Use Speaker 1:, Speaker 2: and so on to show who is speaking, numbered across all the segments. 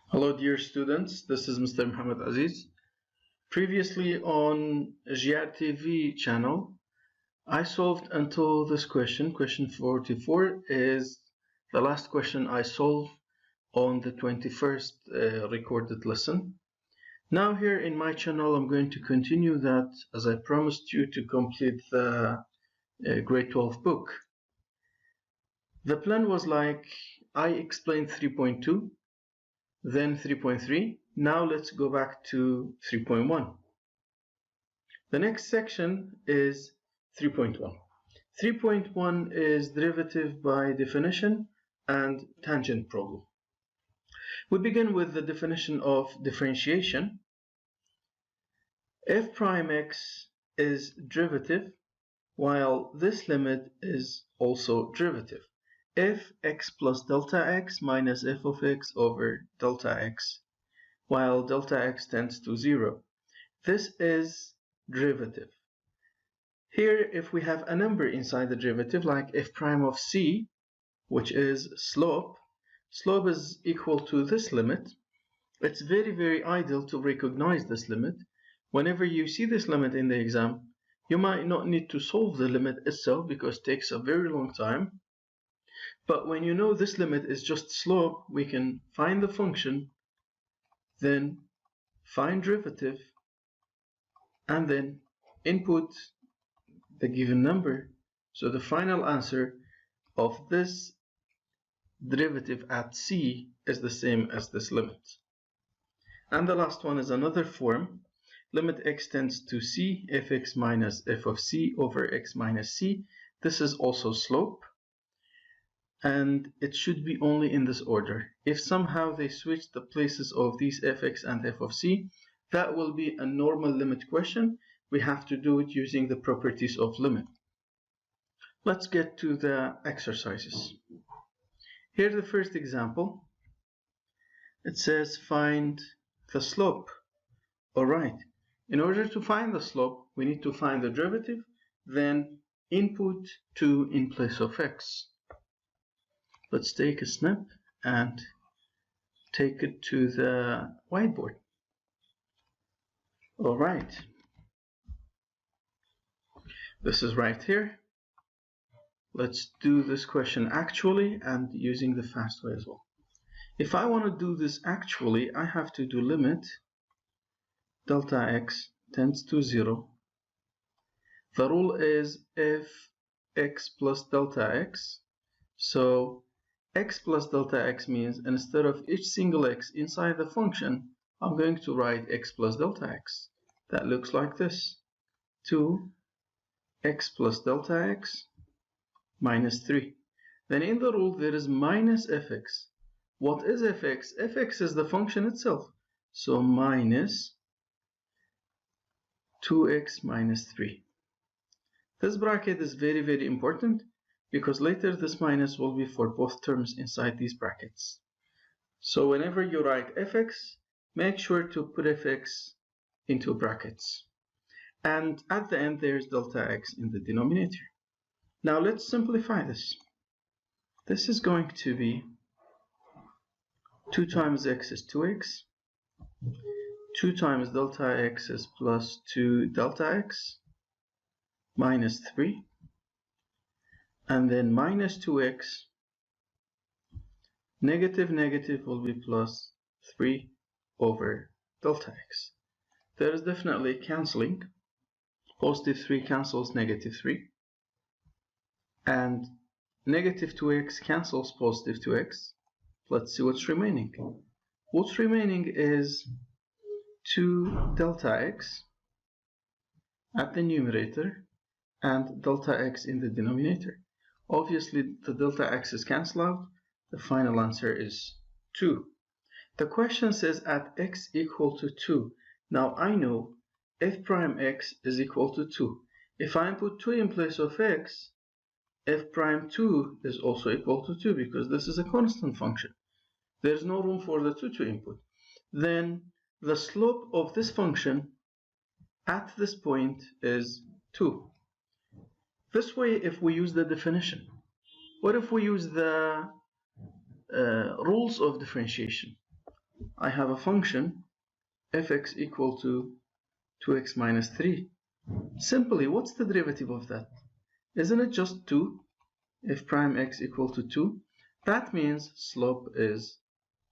Speaker 1: Hello dear students, this is Mr. Muhammed Azeez. Previously on GR TV channel, I solved until this question 44 is the last question I solved on the 21st recorded lesson. Now here in my channel I'm going to continue that as I promised you to complete the grade 12 book. The plan was like I explained 3.2, then 3.3. Now let's go back to 3.1. The next section is 3.1. 3.1 is derivative by definition and tangent problem. We begin with the definition of differentiation. F prime x is derivative, while this limit is also derivative. F x plus delta x minus f of x over delta x, while delta x tends to 0. This is derivative. Here, if we have a number inside the derivative, like f prime of c, which is slope is equal to this limit. It's very ideal to recognize this limit. Whenever you see this limit in the exam, you might not need to solve the limit itself because it takes a very long time. But when you know this limit is just slope, we can find the function, then find derivative, and then input the given number. So the final answer of this derivative at c is the same as this limit. And the last one is another form. Limit x tends to c, fx minus f of c over x minus c. This is also slope. And it should be only in this order. If somehow they switch the places of these fx and f of c, that will be a normal limit question. We have to do it using the properties of limit. Let's get to the exercises. Here's the first example. It says find the slope. Alright, in order to find the slope, we need to find the derivative, then input 2 in place of x. Let's take a snap and take it to the whiteboard. Alright, this is right here. Let's do this question actually and using the fast way as well. If I want to do this actually, I have to do limit delta x tends to 0. The rule is if x plus delta x. So x plus delta x means instead of each single x inside the function, I'm going to write x plus delta x. That looks like this. 2x plus delta x minus 3. Then in the rule there is minus fx. What is fx? Fx is the function itself. So minus 2x minus 3. This bracket is very important because later this minus will be for both terms inside these brackets. So whenever you write fx, make sure to put fx into brackets. And at the end there's delta x in the denominator. Now let's simplify this. This is going to be 2 times x is 2x. 2 times delta x is plus 2 delta x minus 3. And then minus 2x. Negative will be plus 3 over delta x. There is definitely cancelling. Positive 3 cancels negative 3. And negative 2x cancels positive 2x. Let's see what's remaining. What's remaining is 2 delta x at the numerator and delta x in the denominator. Obviously, the delta x is cancelled out. The final answer is 2. The question says at x equal to 2. Now I know f prime x is equal to 2. If I put 2 in place of x, f prime 2 is also equal to 2 because this is a constant function. There's no room for the 2 to input. Then the slope of this function at this point is 2. This way, if we use the definition, what if we use the rules of differentiation? I have a function fx equal to 2x minus 3. Simply, what's the derivative of that? Isn't it just 2? If prime x equal to 2, that means slope is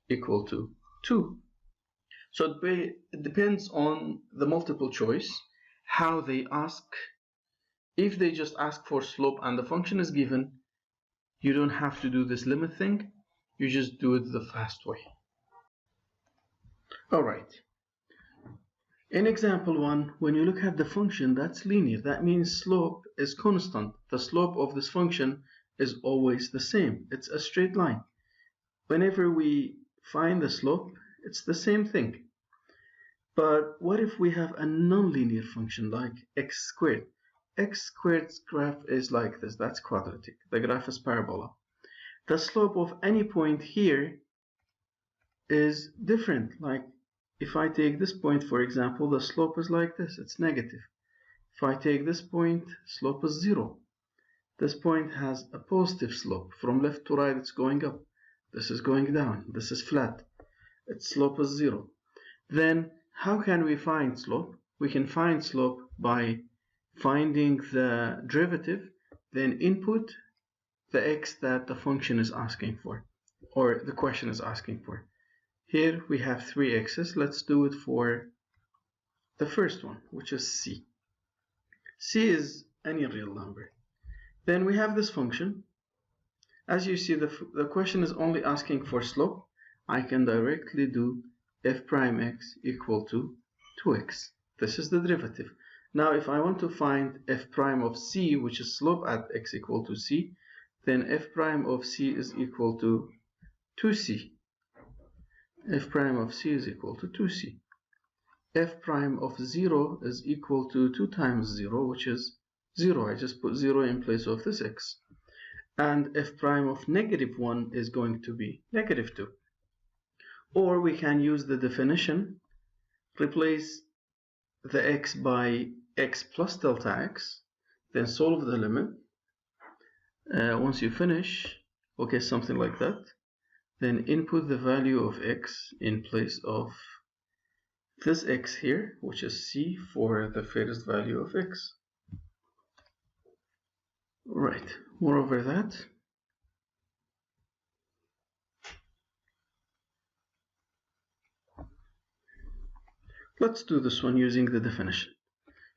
Speaker 1: equal to 2. So it depends on the multiple choice, how they ask. If they just ask for slope and the function is given, you don't have to do this limit thing. You just do it the fast way. Alright. In example 1, when you look at the function, that's linear. That means slope is constant. The slope of this function is always the same. It's a straight line. Whenever we find the slope, it's the same thing. But what if we have a nonlinear function like x squared? X squared's graph is like this. That's quadratic. The graph is parabola. The slope of any point here is different. Like if I take this point, for example, the slope is like this. It's negative. If I take this point, slope is 0. This point has a positive slope. From left to right, it's going up. This is going down. This is flat. Its slope is 0. Then how can we find slope? We can find slope by finding the derivative, then input the x that the function is asking for, or the question is asking for. Here we have 3 x's. Let's do it for the first one, which is c. C is any real number. Then we have this function. As you see, the question is only asking for slope. I can directly do f prime x equal to 2x. This is the derivative. Now if I want to find f prime of c, which is slope at x equal to c, then f prime of c is equal to 2c. F prime of c is equal to 2c. F prime of 0 is equal to 2 times 0, which is 0. I just put 0 in place of this x. And f prime of negative 1 is going to be negative 2. Or we can use the definition, replace the x by x plus delta x, then solve the limit. Once you finish, okay, something like that, then input the value of x in place of this x here, which is c, for the first value of x. Right, moreover that, let's do this one using the definition,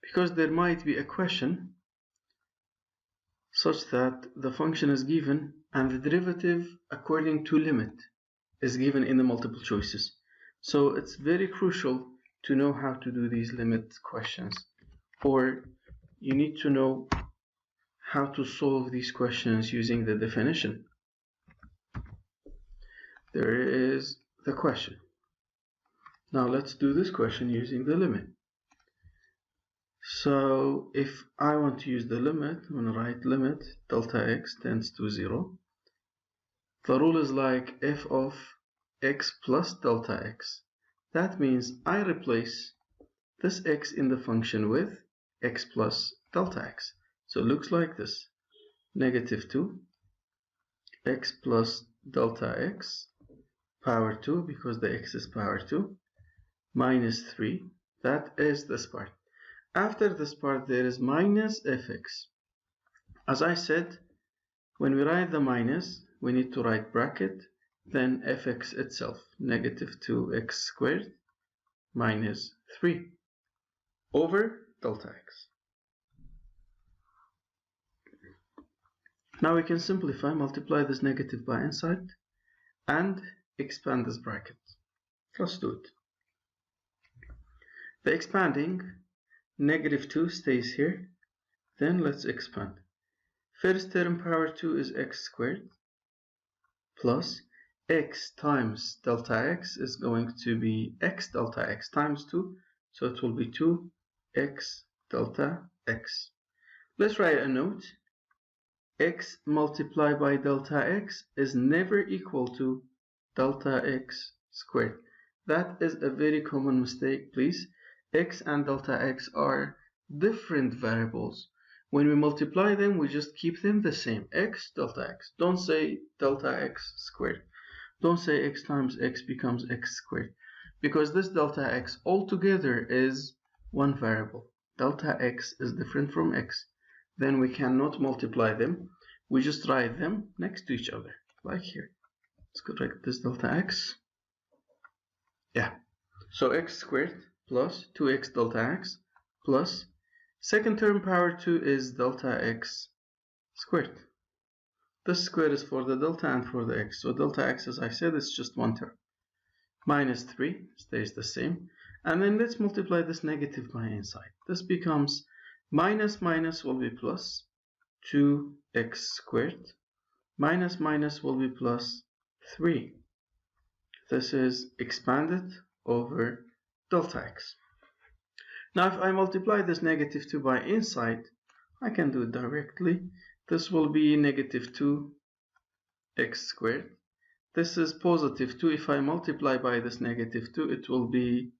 Speaker 1: because there might be a question such that the function is given and the derivative according to limit is given in the multiple choices. So it's very crucial to know how to do these limit questions, or you need to know how to solve these questions using the definition. There is the question. Now let's do this question using the limit. So if I want to use the limit, I'm going to write limit delta x tends to 0. The rule is like f of x plus delta x. That means I replace this x in the function with x plus delta x. So it looks like this. Negative 2 x plus delta x power 2, because the x is power 2, minus 3. That is this part. After this part, there is minus fx. As I said, when we write the minus, we need to write bracket, then fx itself, negative 2x squared minus 3 over delta x. Now we can simplify, multiply this negative by inside, and expand this bracket. Let's do it. The expanding, negative 2 stays here. Then let's expand. First term power 2 is x squared, plus x times delta x is going to be x delta x times 2, so it will be 2x delta x. Let's write a note. X multiplied by delta x is never equal to delta x squared. That is a very common mistake, please. X and delta x are different variables. When we multiply them, we just keep them the same. X, delta x. Don't say delta x squared. Don't say x times x becomes x squared, because this delta x altogether is one variable. Delta x is different from x. Then we cannot multiply them. We just write them next to each other, like here. Let's correct this delta x. Yeah. So x squared plus 2x delta x plus second term power 2 is delta x squared. This square is for the delta and for the x. So delta x, as I said, is just one term. Minus 3 stays the same. And then let's multiply this negative by inside. This becomes minus minus will be plus 2x squared. Minus minus will be plus 3. This is expanded over delta x. Now if I multiply this negative 2 by inside, I can do it directly. This will be negative 2x squared. This is positive 2. If I multiply by this negative 2, it will be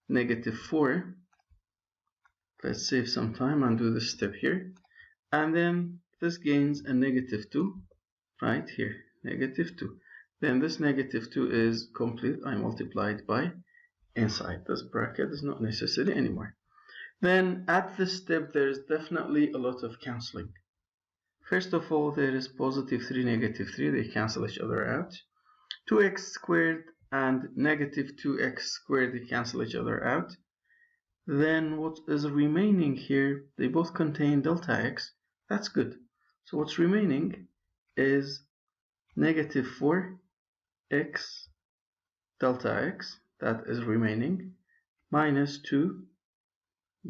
Speaker 1: negative 4. Let's save some time and do this step here. And then this gains a negative 2 right here, negative 2. Then this negative 2 is complete. I multiplied by inside. This bracket is not necessary anymore. Then at this step, there is definitely a lot of cancelling. First of all, there is positive 3, negative 3. They cancel each other out. 2x squared and negative 2x squared, they cancel each other out. Then what is remaining here, they both contain delta x. That's good. So what's remaining is negative 4x delta x, that is remaining, minus 2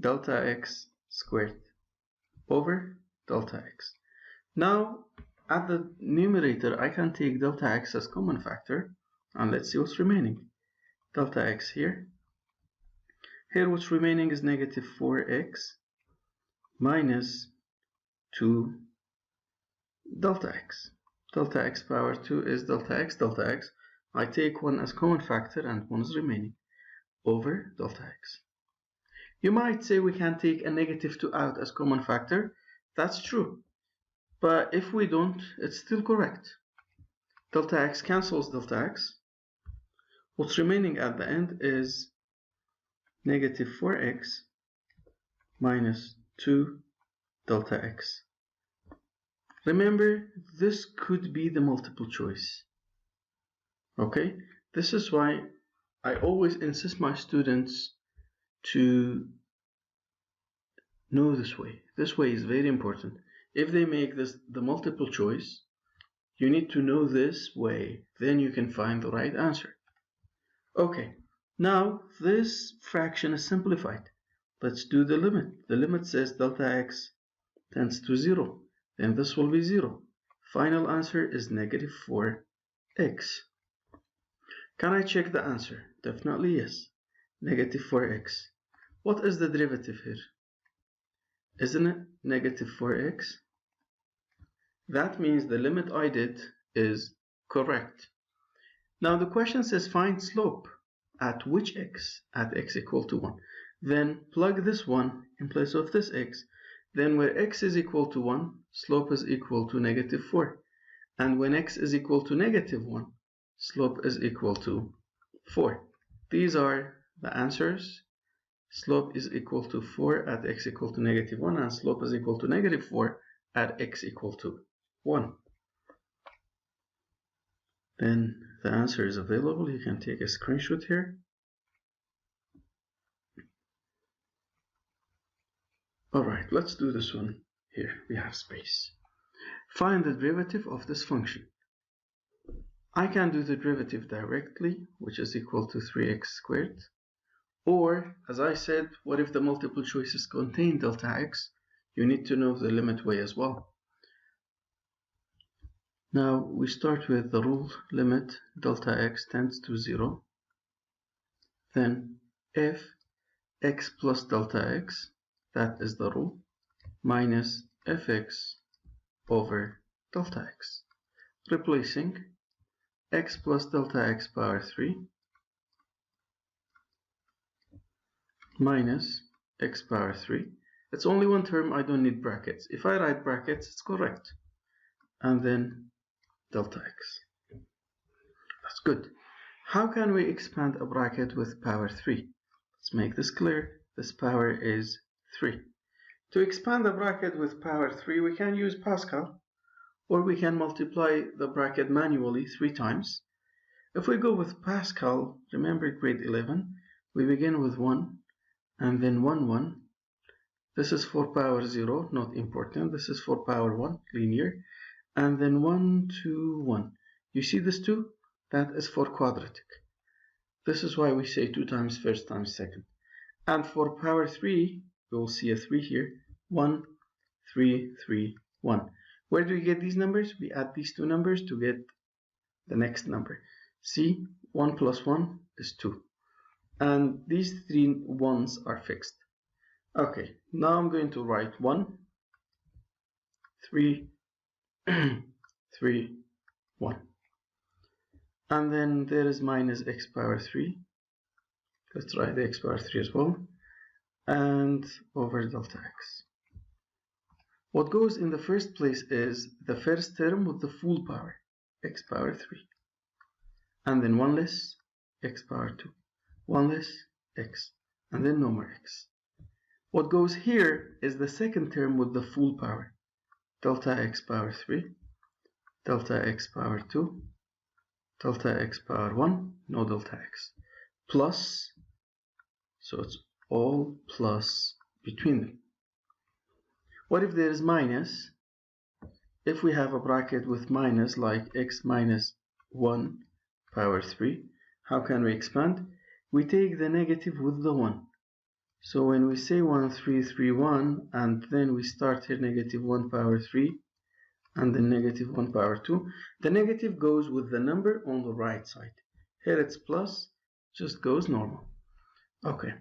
Speaker 1: delta x squared over delta x. Now at the numerator, I can take delta x as common factor, and let's see what's remaining. Delta x here. Here what's remaining is negative 4x minus 2 delta x. Delta x power 2 is delta x, delta x. I take one as common factor and one is remaining over delta x. You might say we can take a negative 2 out as common factor. That's true. But if we don't, it's still correct. Delta x cancels delta x. What's remaining at the end is negative 4x minus 2 delta x. Remember, this could be the multiple choice. Okay? This is why I always insist my students to know this way. This way is very important. If they make this the multiple choice, you need to know this way. Then you can find the right answer. Okay, now this fraction is simplified. Let's do the limit. The limit says delta x tends to 0. Then this will be 0. Final answer is negative 4x. Can I check the answer? Definitely yes. Negative 4x. What is the derivative here? Isn't it negative 4x? That means the limit I did is correct. Now the question says find slope at which x? At x equal to 1. Then plug this 1 in place of this x. Then where x is equal to 1, slope is equal to negative 4. And when x is equal to negative 1, slope is equal to 4. These are the answers. Slope is equal to 4 at x equal to negative 1, and slope is equal to negative 4 at x equal to 1. Then the answer is available. You can take a screenshot here. Alright, let's do this one here. We have space. Find the derivative of this function. I can do the derivative directly, which is equal to 3x squared. Or, as I said, what if the multiple choices contain delta x? You need to know the limit way as well. Now we start with the rule limit delta x tends to 0. Then if x plus delta x, that is the rule, minus fx over delta x. Replacing x plus delta x power 3 minus x power 3. It's only one term, I don't need brackets. If I write brackets, it's correct. And then delta x. Good. How can we expand a bracket with power 3? Let's make this clear. This power is 3. To expand a bracket with power 3, we can use Pascal, or we can multiply the bracket manually 3 times. If we go with Pascal, remember grade 11, we begin with 1 and then 1, 1. This is for power 0, not important. This is for power 1, linear. And then 1, 2, 1. You see this 2? That is for quadratic. This is why we say 2 times first times second. And for power 3, we will see a 3 here. 1, 3, 3, 1. Where do we get these numbers? We add these two numbers to get the next number. See, 1 plus 1 is 2. And these 3 ones are fixed. Okay, now I'm going to write 1, 3, 3, 1. And then there is minus x power 3. Let's write the x power 3 as well. And over delta x. What goes in the first place is the first term with the full power, x power 3. And then 1 less, x power 2. 1 less, x. And then no more x. What goes here is the second term with the full power, delta x power 3, delta x power 2, delta x power 1, no delta x, plus, so it's all plus between them. What if there is minus? If we have a bracket with minus, like x minus 1 power 3, how can we expand? We take the negative with the 1. So when we say 1, 3, 3, 1, and then we start here negative 1 power 3, and then negative 1 power 2, the negative goes with the number on the right side. Here it's plus, just goes normal. Okay,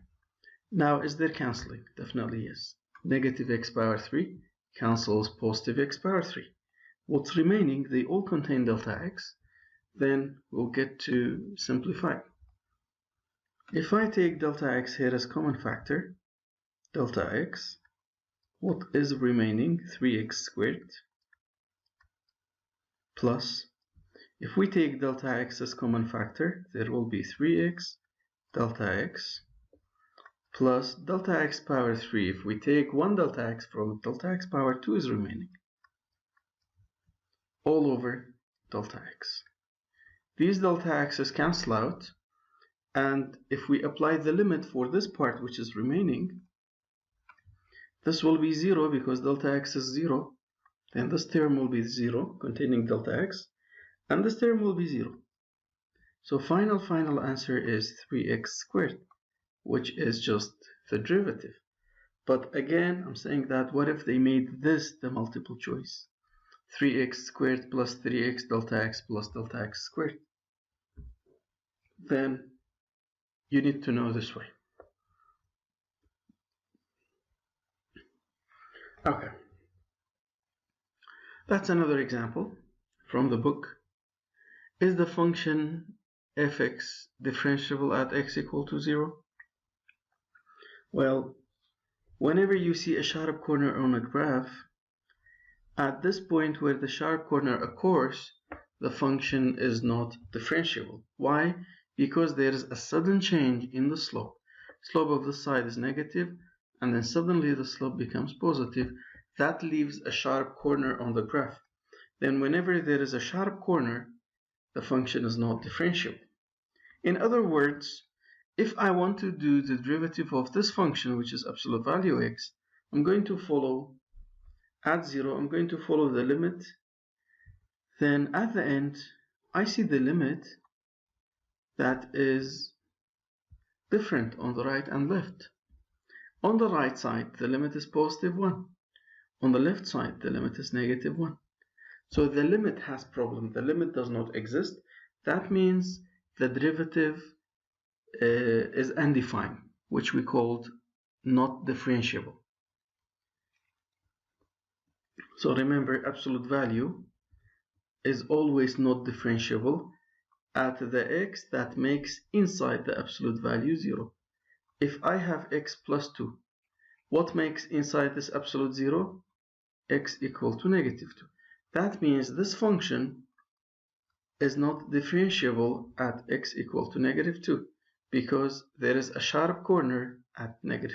Speaker 1: now is there cancelling? Definitely yes. Negative x power 3 cancels positive x power 3. What's remaining, they all contain delta x. Then we'll get to simplify. If I take delta x here as common factor, delta x, what is remaining? 3x squared plus, if we take delta x as common factor, there will be 3x delta x plus delta x power 3. If we take 1 delta x from it, delta x power 2 is remaining, all over delta x. These delta x's cancel out, and if we apply the limit for this part which is remaining, this will be 0 because delta x is 0. Then this term will be 0 containing delta x, and this term will be 0. So final answer is 3x squared, which is just the derivative. But again, I'm saying that what if they made this the multiple choice? 3x squared plus 3x delta x plus delta x squared. Then you need to know this way. Okay. That's another example from the book. Is the function fx differentiable at x equal to 0? Well, whenever you see a sharp corner on a graph, at this point where the sharp corner occurs, the function is not differentiable. Why? Because there is a sudden change in the slope. Slope of this side is negative, and then suddenly the slope becomes positive. That leaves a sharp corner on the graph. Then whenever there is a sharp corner, the function is not differentiable. In other words, if I want to do the derivative of this function, which is absolute value x, I'm going to follow, at 0, I'm going to follow the limit. Then at the end, I see the limit that is different on the right and left. On the right side, the limit is positive 1. On the left side, the limit is negative 1. So the limit has problem. The limit does not exist. That means the derivative is undefined, which we called not differentiable. So remember, absolute value is always not differentiable at the x that makes inside the absolute value 0. If I have x plus 2, what makes inside this absolute 0? X equal to negative 2. That means this function is not differentiable at x equal to -2 because there is a sharp corner at -2.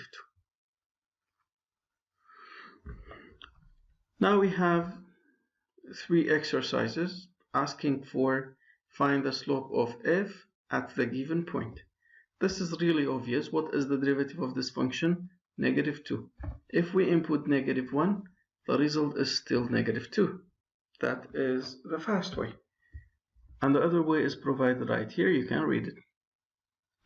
Speaker 1: Now we have 3 exercises asking for find the slope of f at the given point. This is really obvious. What is the derivative of this function? -2. If we input -1, the result is still -2. That is the fast way. And the other way is provided right here. You can read it.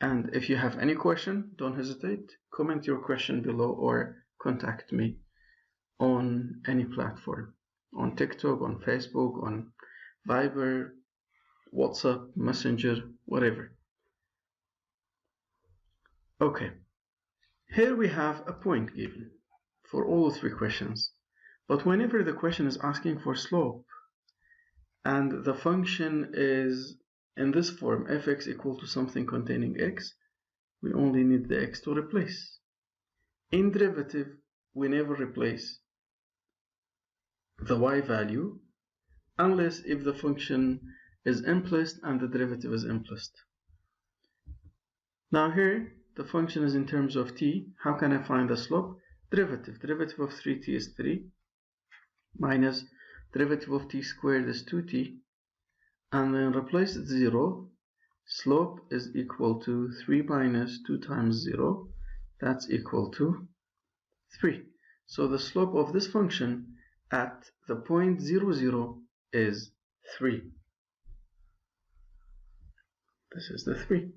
Speaker 1: And if you have any question, don't hesitate. Comment your question below or contact me on any platform. On TikTok, on Facebook, on Viber, WhatsApp, Messenger, whatever. Okay, here we have a point given for all 3 questions. But whenever the question is asking for slope and the function is in this form, fx equal to something containing x, we only need the x to replace. In derivative, we never replace the y value unless if the function is implicit and the derivative is implicit. Now here, the function is in terms of t. How can I find the slope? Derivative. Derivative of 3t is 3 minus derivative of t squared is 2t, and then replace 0. Slope is equal to 3 minus 2 times 0. That's equal to 3. So the slope of this function at the point 0, 0 is 3. This is the 3.